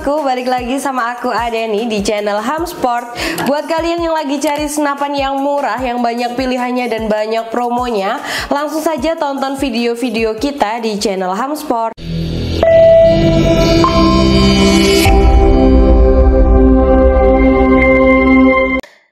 bosku, balik lagi sama aku Adeni di channel Hamsport. Buat kalian yang lagi cari senapan yang murah, yang banyak pilihannya dan banyak promonya, langsung saja tonton video-video kita di channel Hamsport.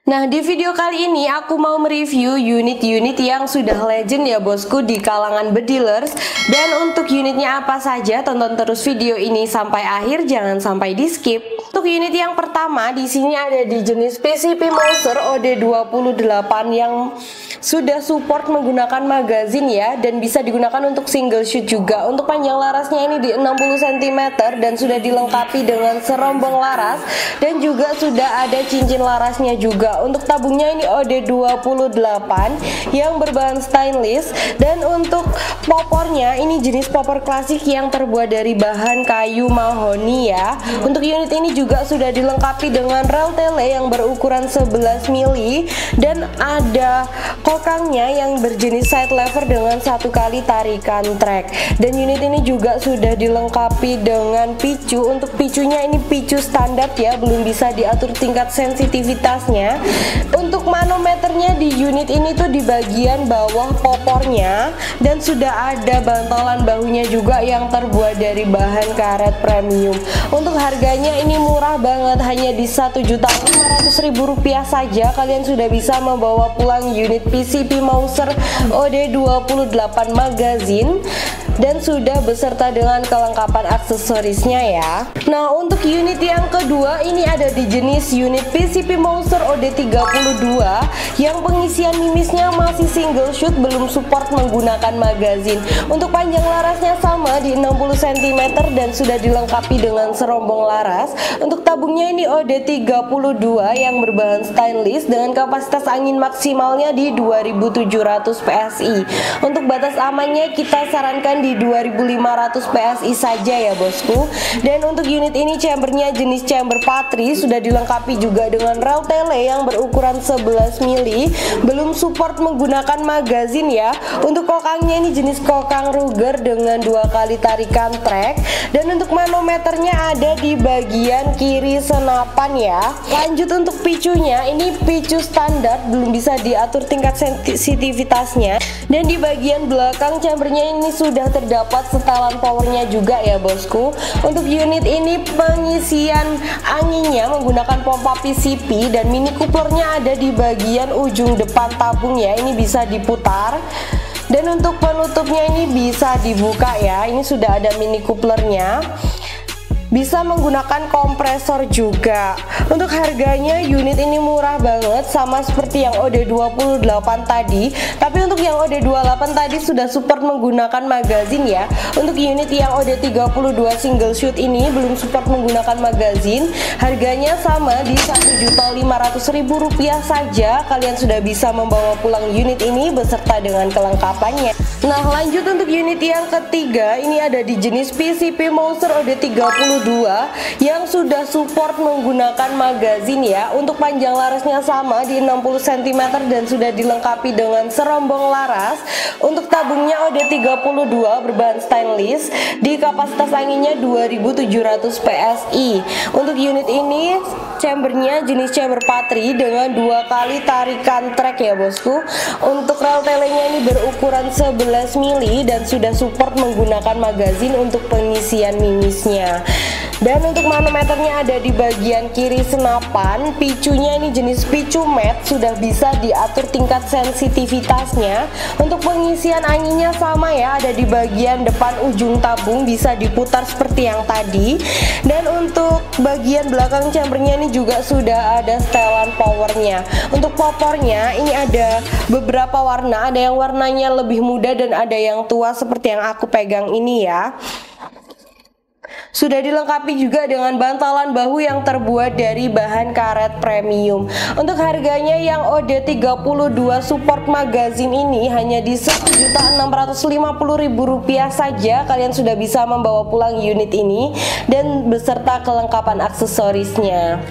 Nah, di video kali ini aku mau mereview unit-unit yang sudah legend ya bosku di kalangan bedilers. Dan untuk unitnya apa saja, tonton terus video ini sampai akhir, jangan sampai di skip. Untuk unit yang pertama, di sini ada di jenis PCP Mauser OD28 yang sudah support menggunakan magazin ya, dan bisa digunakan untuk single shoot juga. Untuk panjang larasnya ini di 60 cm dan sudah dilengkapi dengan serombong laras, dan juga sudah ada cincin larasnya juga. Untuk tabungnya ini OD28 yang berbahan stainless, dan untuk popornya ini jenis popor klasik yang terbuat dari bahan kayu mahoni ya. Untuk unit ini juga sudah dilengkapi dengan rel tele yang berukuran 11 mili dan ada kokangnya yang berjenis side lever dengan 1 kali tarikan trek. Dan unit ini juga sudah dilengkapi dengan picu. Untuk picunya ini picu standar ya, belum bisa diatur tingkat sensitivitasnya. Untuk manometernya di unit ini tuh di bagian bawah popornya, dan sudah ada bantalan bahunya juga yang terbuat dari bahan karet premium. Untuk harganya ini murah banget, hanya di Rp1.500.000 saja kalian sudah bisa membawa pulang unit PCP Mauser OD28 magazine dan sudah beserta dengan kelengkapan aksesorisnya ya. Nah, untuk unit yang kedua ini ada di jenis unit PCP Mauser OD32 yang pengisian mimisnya masih single shoot, belum support menggunakan magazin. Untuk panjang larasnya sama di 60 cm dan sudah dilengkapi dengan serombong laras. Untuk tabungnya ini OD32 yang berbahan stainless dengan kapasitas angin maksimalnya di 2700 PSI. Untuk batas amannya kita sarankan di 2500 PSI saja ya bosku. Dan untuk unit ini chambernya jenis chamber Patri, sudah dilengkapi juga dengan rel tele yang berukuran 11 mili, belum support menggunakan magazin ya. Untuk kokangnya ini jenis kokang Ruger dengan 2 kali tarikan trek, dan untuk manometernya ada di bagian kiri senapan ya. Lanjut untuk picunya, ini picu standar, belum bisa diatur tingkat sensitivitasnya, dan di bagian belakang chambernya ini sudah terdapat setelan powernya juga ya bosku. Untuk unit ini pengisian anginnya menggunakan pompa PCP, dan mini couplernya ada di bagian ujung depan tabung ya, ini bisa diputar. Dan untuk penutupnya ini bisa dibuka ya, ini sudah ada mini couplernya. Bisa menggunakan kompresor juga. Untuk harganya unit ini murah banget, sama seperti yang OD28 tadi. Tapi untuk yang OD28 tadi sudah support menggunakan magazin ya. Untuk unit yang OD32 single shoot ini belum support menggunakan magazin. Harganya sama di Rp1.500.000 saja. Kalian sudah bisa membawa pulang unit ini beserta dengan kelengkapannya. Nah, lanjut untuk unit yang ketiga, ini ada di jenis PCP Mauser OD32 yang sudah support menggunakan magazin ya. Untuk panjang larasnya sama di 60 cm dan sudah dilengkapi dengan serombong laras. Untuk tabungnya OD32 berbahan stainless, di kapasitas anginnya 2700 PSI. Untuk unit ini chambernya jenis chamber Patri dengan 2 kali tarikan trek ya bosku. Untuk rel telenya ini berukuran 11 mili dan sudah support menggunakan magazin untuk pengisian mimisnya. Dan untuk manometernya ada di bagian kiri senapan. Picunya ini jenis picu matte, sudah bisa diatur tingkat sensitivitasnya. Untuk pengisian anginnya sama ya, ada di bagian depan ujung tabung, bisa diputar seperti yang tadi. Dan untuk bagian belakang chambernya ini juga sudah ada setelan powernya. Untuk popornya ini ada beberapa warna, ada yang warnanya lebih muda dan ada yang tua seperti yang aku pegang ini ya. Sudah dilengkapi juga dengan bantalan bahu yang terbuat dari bahan karet premium. Untuk harganya yang OD32 support magazin ini hanya di Rp1.650.000 saja. Kalian sudah bisa membawa pulang unit ini dan beserta kelengkapan aksesorisnya.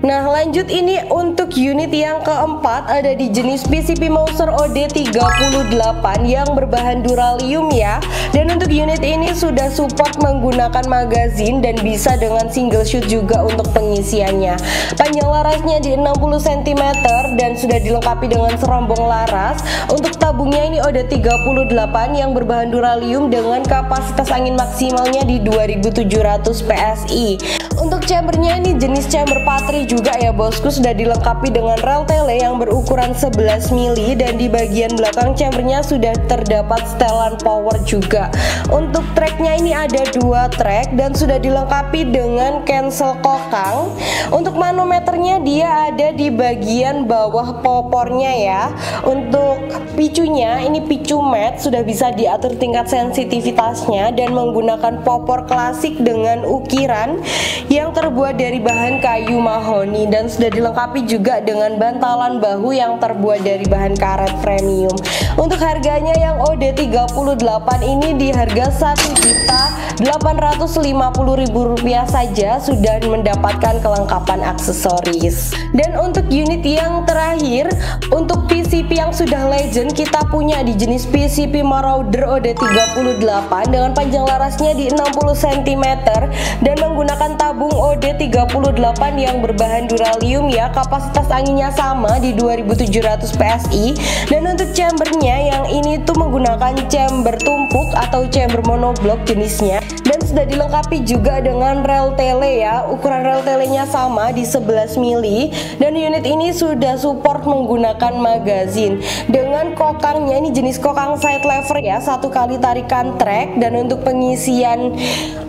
Nah lanjut ini untuk unit yang keempat ada di jenis PCP Mouser OD38 yang berbahan duralium ya. Dan untuk unit ini sudah support menggunakan magazin dan bisa dengan single shoot juga untuk pengisiannya. Panjang larasnya di 60 cm dan sudah dilengkapi dengan serombong laras. Untuk tabungnya ini OD38 yang berbahan duralium dengan kapasitas angin maksimalnya di 2700 PSI. Untuk chambernya ini jenis chamber Patri juga ya bosku, sudah dilengkapi dengan rel tele yang berukuran 11 mili dan di bagian belakang chambernya sudah terdapat setelan power juga. Untuk tracknya ini ada 2 track dan sudah dilengkapi dengan cancel kokang. Untuk manometernya dia ada di bagian bawah popornya ya. Untuk picunya ini picu matte, sudah bisa diatur tingkat sensitivitasnya dan menggunakan popor klasik dengan ukiran yang terbuat dari bahan kayu mahoni dan sudah dilengkapi juga dengan bantalan bahu yang terbuat dari bahan karet premium. Untuk harganya yang OD38 ini di harga Rp1.850.000 saja sudah mendapatkan kelengkapan aksesoris. Dan untuk unit yang terakhir, untuk PCP yang sudah legend kita punya di jenis PCP Marauder OD38 dengan panjang larasnya di 60 cm dan menggunakan tabung OD38 yang berbahan duralium ya. Kapasitas anginnya sama di 2700 PSI dan untuk chambernya yang ini tuh menggunakan chamber tumpuk atau chamber monoblok jenisnya dan sudah dilengkapi juga dengan rel tele ya. Ukuran rel telenya sama di 11 mili dan unit ini sudah support menggunakan magazin dengan kokangnya ini jenis kokang side lever ya, 1 kali tarikan track. Dan untuk pengisian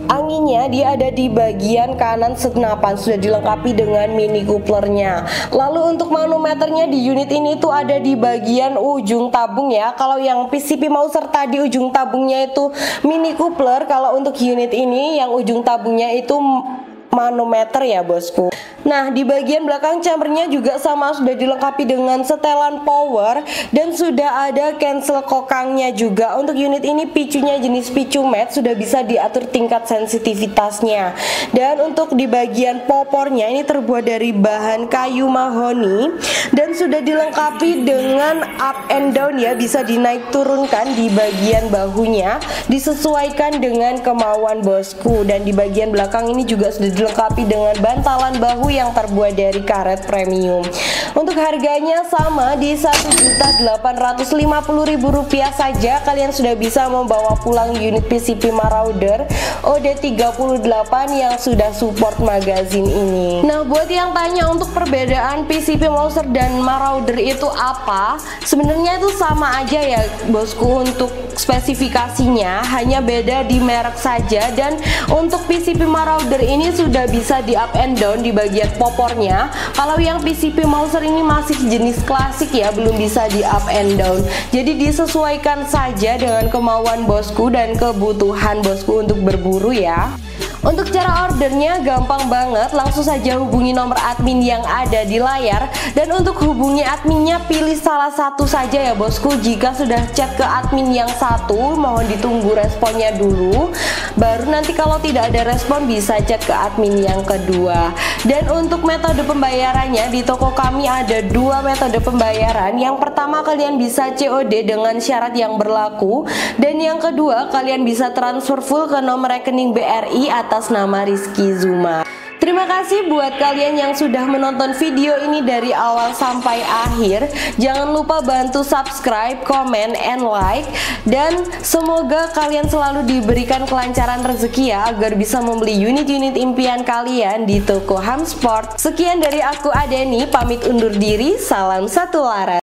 anginnya dia ada di bagian kanan senapan, sudah dilengkapi dengan mini couplernya. Lalu untuk manometernya di unit ini tuh ada di bagian ujung tabung ya. Kalau yang PCP Mouser tadi ujung tabungnya itu mini coupler, kalau untuk unit ini yang ujung tabungnya itu manometer ya bosku. Nah di bagian belakang chambernya juga sama, sudah dilengkapi dengan setelan power dan sudah ada cancel kokangnya juga. Untuk unit ini picunya jenis picu matte, sudah bisa diatur tingkat sensitivitasnya. Dan untuk di bagian popornya ini terbuat dari bahan kayu mahoni dan sudah dilengkapi dengan up and down ya, bisa dinaik turunkan di bagian bahunya disesuaikan dengan kemauan bosku. Dan di bagian belakang ini juga sudah dilengkapi dengan bantalan bahu yang terbuat dari karet premium. Untuk harganya sama di Rp1.850.000 saja kalian sudah bisa membawa pulang unit PCP Marauder OD38 yang sudah support magazin ini. Nah buat yang tanya untuk perbedaan PCP Mouser dan Marauder itu apa, sebenarnya itu sama aja ya bosku. Untuk spesifikasinya hanya beda di merek saja. Dan untuk PCP Marauder ini sudah bisa di up and down di bagian popornya. Kalau yang PCP Mouser ini masih jenis klasik ya, belum bisa di up and down. Jadi disesuaikan saja dengan kemauan bosku dan kebutuhan bosku untuk berburu ya. Untuk cara ordernya gampang banget, langsung saja hubungi nomor admin yang ada di layar. Dan untuk hubungi adminnya pilih salah satu saja ya bosku. Jika sudah chat ke admin yang satu, mohon ditunggu responnya dulu. Baru nanti kalau tidak ada respon bisa chat ke admin yang kedua. Dan untuk metode pembayarannya di toko kami ada 2 metode pembayaran. Yang pertama kalian bisa COD dengan syarat yang berlaku. Dan yang kedua kalian bisa transfer full ke nomor rekening BRI atas nama Rizky Zuma. Terima kasih buat kalian yang sudah menonton video ini dari awal sampai akhir. Jangan lupa bantu subscribe, comment, and like. Dan semoga kalian selalu diberikan kelancaran rezeki ya, agar bisa membeli unit-unit impian kalian di toko Hamsport. Sekian dari aku Adeni, pamit undur diri, salam satu laras.